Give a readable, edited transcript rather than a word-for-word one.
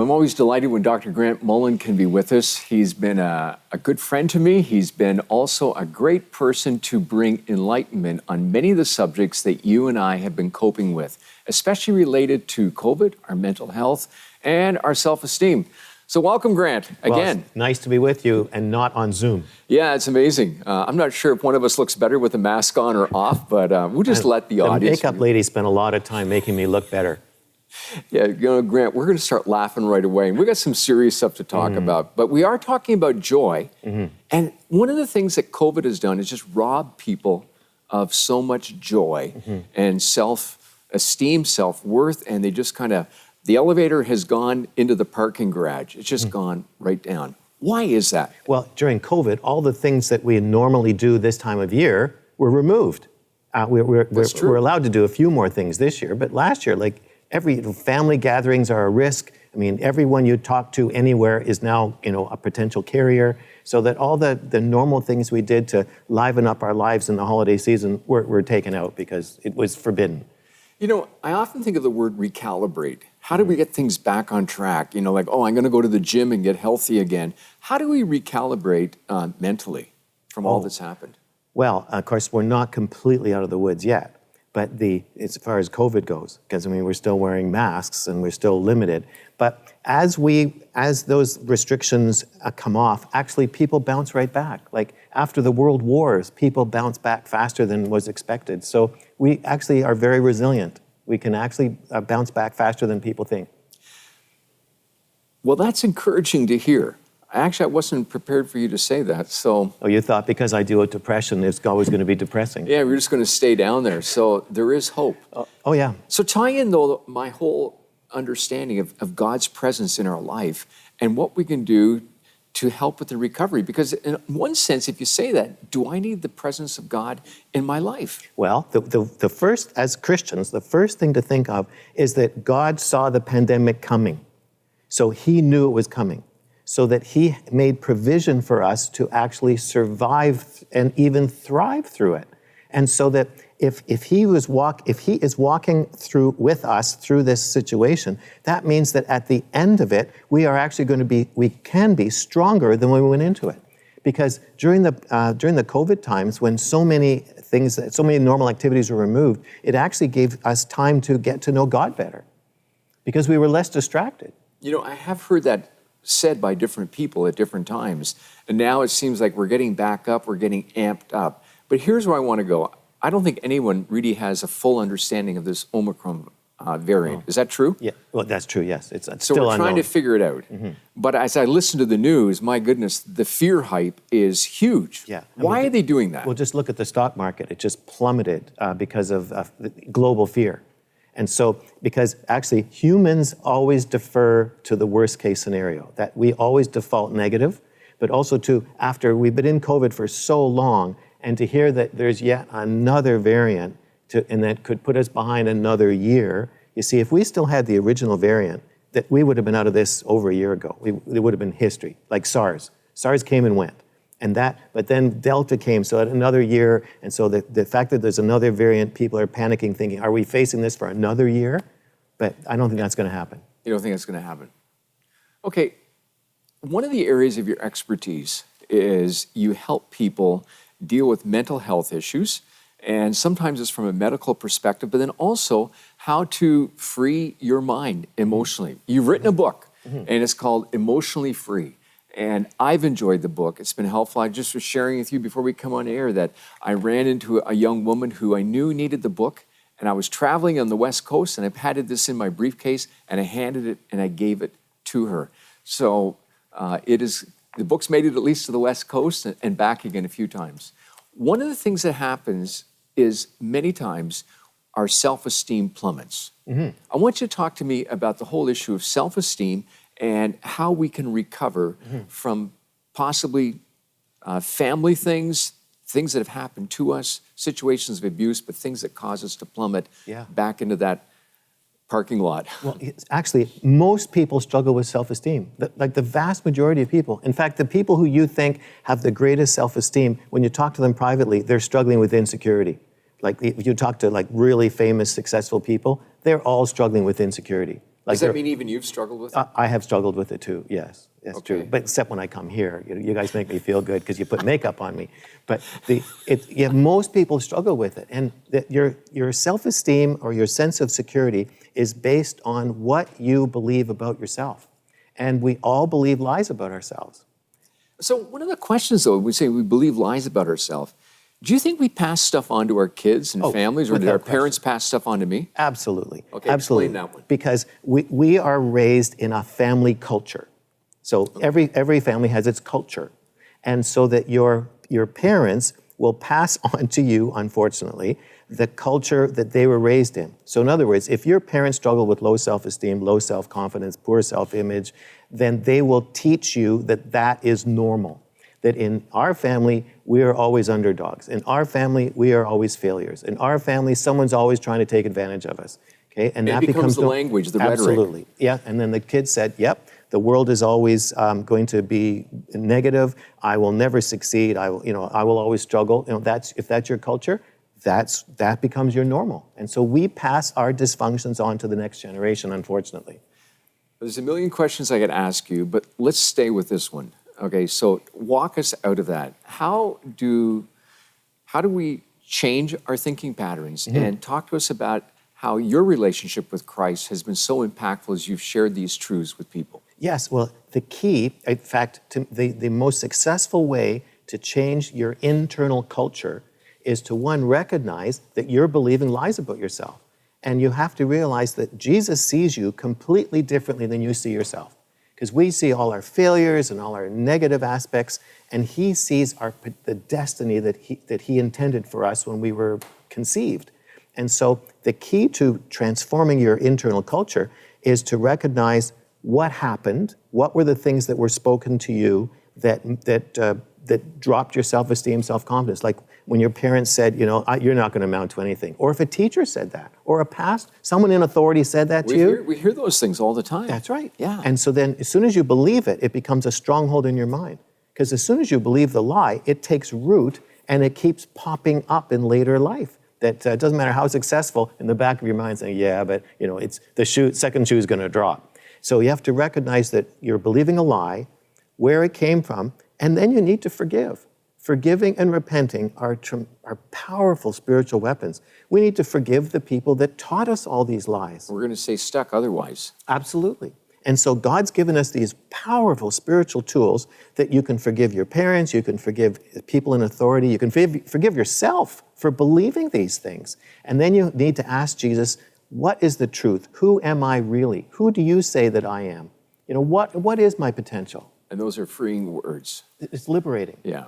I'm always delighted when Dr. Grant Mullen can be with us. He's been a good friend to me. He's been also a great person to bring enlightenment on many of the subjects that you and I have been coping with, especially related to COVID, our mental health, and our self-esteem. So welcome, Grant, again. Well, it's nice to be with you and not on Zoom. Yeah, it's amazing. I'm not sure if one of us looks better with a mask on or off, but we'll just let the audience... The makeup lady spent a lot of time making me look better. Yeah, Grant, we're going to start laughing right away. And we got some serious stuff to talk about. But we are talking about joy. And one of the things that COVID has done is just rob people of so much joy and self-esteem, self-worth, and they just kind of... The elevator has gone into the parking garage. It's just gone right down. Why is that? Well, during COVID, all the things that we normally do this time of year were removed. We're allowed to do a few more things this year, but last year, like every family gatherings are a risk. I mean, everyone you talk to anywhere is now, a potential carrier. So that all the normal things we did to liven up our lives in the holiday season were taken out because it was forbidden. I often think of the word recalibrate. How do we get things back on track? I'm going to go to the gym and get healthy again. How do we recalibrate mentally from all that's happened? Well, of course, we're not completely out of the woods yet. But as far as COVID goes, because we're still wearing masks and we're still limited. But as those restrictions come off, actually people bounce right back. Like after the world wars, people bounce back faster than was expected. So we actually are very resilient. We can actually bounce back faster than people think. Well, that's encouraging to hear. Actually, I wasn't prepared for you to say that, so... Oh, you thought because I deal with depression, it's always going to be depressing. Yeah, we're just going to stay down there, so there is hope. Oh, yeah. So tie in, though, my whole understanding of God's presence in our life and what we can do to help with the recovery. Because in one sense, if you say that, do I need the presence of God in my life? Well, the first, as Christians, the first thing to think of is that God saw the pandemic coming. So he knew it was coming. So that he made provision for us to actually survive and even thrive through it. And so that if he is walking through with us through this situation, that means that at the end of it, we can be stronger than when we went into it. Because during the COVID times, when so many normal activities were removed, it actually gave us time to get to know God better, because we were less distracted. I have heard that said by different people at different times. And now it seems like we're getting back up, we're getting amped up. But here's where I want to go. I don't think anyone really has a full understanding of this Omicron variant. Is that true? Yeah, well, that's true, yes. It's so still we're trying to figure it out. But as I listen to the news, my goodness, the fear hype is huge. Yeah. Why are they doing that? Well, just look at the stock market. It just plummeted because of global fear. And so, because actually humans always defer to the worst case scenario, that we always default negative, but also after we've been in COVID for so long, and to hear that there's yet another variant and that could put us behind another year. You see, if we still had the original variant, that we would have been out of this over a year ago. It would have been history, like SARS. SARS came and went. But then Delta came, so another year, and so the fact that there's another variant, people are panicking, thinking, are we facing this for another year? But I don't think that's going to happen. You don't think that's going to happen? Okay, one of the areas of your expertise is you help people deal with mental health issues, and sometimes it's from a medical perspective, but then also how to free your mind emotionally. You've written a book, and it's called Emotionally Free. And I've enjoyed the book. It's been helpful. I just was sharing with you before we come on air that I ran into a young woman who I knew needed the book, and I was traveling on the West Coast, and I padded this in my briefcase, and I handed it, and I gave it to her. So the book's made it at least to the West Coast and back again a few times. One of the things that happens is many times our self-esteem plummets. I want you to talk to me about the whole issue of self-esteem and how we can recover from possibly family things that have happened to us, situations of abuse, but things that cause us to plummet back into that parking lot. Well, actually, most people struggle with self-esteem. Like the vast majority of people. In fact, the people who you think have the greatest self-esteem, when you talk to them privately, they're struggling with insecurity. Like if you talk to like really famous, successful people, they're all struggling with insecurity. Does that mean even you've struggled with it? I have struggled with it too, yes. That's true. But except when I come here. You guys make me feel good because you put makeup on me. But most people struggle with it. And your self-esteem or your sense of security is based on what you believe about yourself. And we all believe lies about ourselves. So one of the questions, though, we say we believe lies about ourselves. Do you think we pass stuff on to our kids and families, or did our parents pass stuff on to me? Absolutely. Okay, absolutely. Explain that one. Because we are raised in a family culture. So every family has its culture. And so that your parents will pass on to you, unfortunately, the culture that they were raised in. So in other words, if your parents struggle with low self-esteem, low self-confidence, poor self-image, then they will teach you that that is normal. That in our family, we are always underdogs. In our family, we are always failures. In our family, someone's always trying to take advantage of us. Okay, and that becomes the language, the rhetoric. Absolutely, yeah. And then the kid said, "Yep, the world is always going to be negative. I will never succeed. I will always struggle." If that's your culture, that becomes your normal. And so we pass our dysfunctions on to the next generation, unfortunately. There's a million questions I could ask you, but let's stay with this one. Okay, so walk us out of that. How do we change our thinking patterns? And talk to us about how your relationship with Christ has been so impactful as you've shared these truths with people. Yes, well, the key, in fact, the most successful way to change your internal culture is to, one, recognize that you're believing lies about yourself. And you have to realize that Jesus sees you completely differently than you see yourself. Because we see all our failures and all our negative aspects, and he sees the destiny that he intended for us when we were conceived. And so the key to transforming your internal culture is to recognize what happened, what were the things that were spoken to you that dropped your self-esteem, self-confidence. Like when your parents said, you're not going to amount to anything. Or if a teacher said that, or someone in authority said that to you. We hear those things all the time. That's right. Yeah. And so then as soon as you believe it, it becomes a stronghold in your mind. Because as soon as you believe the lie, it takes root and it keeps popping up in later life. That doesn't matter how successful, in the back of your mind saying, yeah, but it's the second shoe is going to drop. So you have to recognize that you're believing a lie, where it came from, and then you need to forgive. Forgiving and repenting are powerful spiritual weapons. We need to forgive the people that taught us all these lies. We're going to stay stuck otherwise. Absolutely. And so God's given us these powerful spiritual tools that you can forgive your parents, you can forgive people in authority, you can forgive yourself for believing these things. And then you need to ask Jesus, what is the truth? Who am I really? Who do you say that I am? What is my potential? And those are freeing words. It's liberating. Yeah.